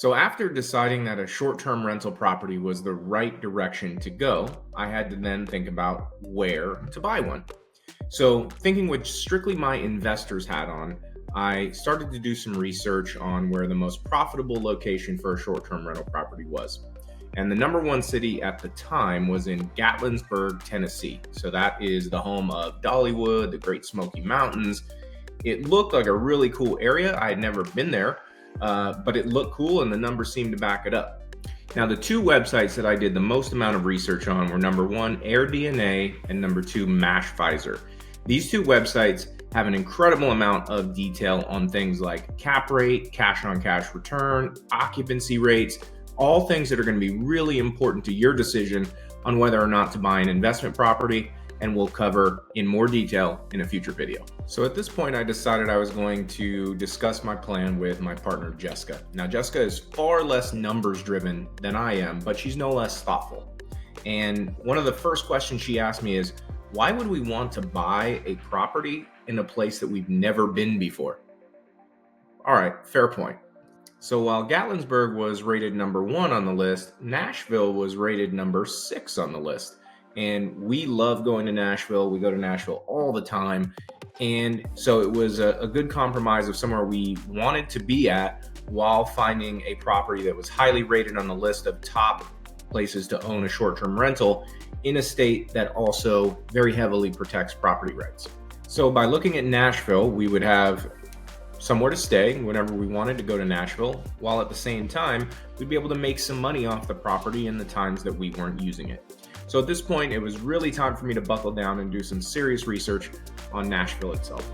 So, after deciding that a short term rental property was the right direction to go, I had to then think about where to buy one. So, thinking with strictly my investor's hat on, I started to do some research on where the most profitable location for a short term rental property was. And the number one city at the time was in Gatlinburg, Tennessee. So, that is the home of Dollywood, the Great Smoky Mountains. It looked like a really cool area. I had never been there, but it looked cool and the numbers seemed to back it up. Now, the two websites that I did the most amount of research on were number one, AirDNA, and number two, Mashvisor. These two websites have an incredible amount of detail on things like cap rate, cash on cash return, occupancy rates, all things that are going to be really important to your decision on whether or not to buy an investment property, and we'll cover in more detail in a future video. So at this point, I decided I was going to discuss my plan with my partner, Jessica. Now, Jessica is far less numbers driven than I am, but she's no less thoughtful. And one of the first questions she asked me is, why would we want to buy a property in a place that we've never been before? All right, fair point. So while Gatlinburg was rated number one on the list, Nashville was rated number 6 on the list. And we love going to Nashville. We go to Nashville all the time. And so it was a good compromise of somewhere we wanted to be at while finding a property that was highly rated on the list of top places to own a short-term rental in a state that also very heavily protects property rights. So by looking at Nashville, we would have somewhere to stay whenever we wanted to go to Nashville, while at the same time, we'd be able to make some money off the property in the times that we weren't using it. So at this point, it was really time for me to buckle down and do some serious research on Nashville itself.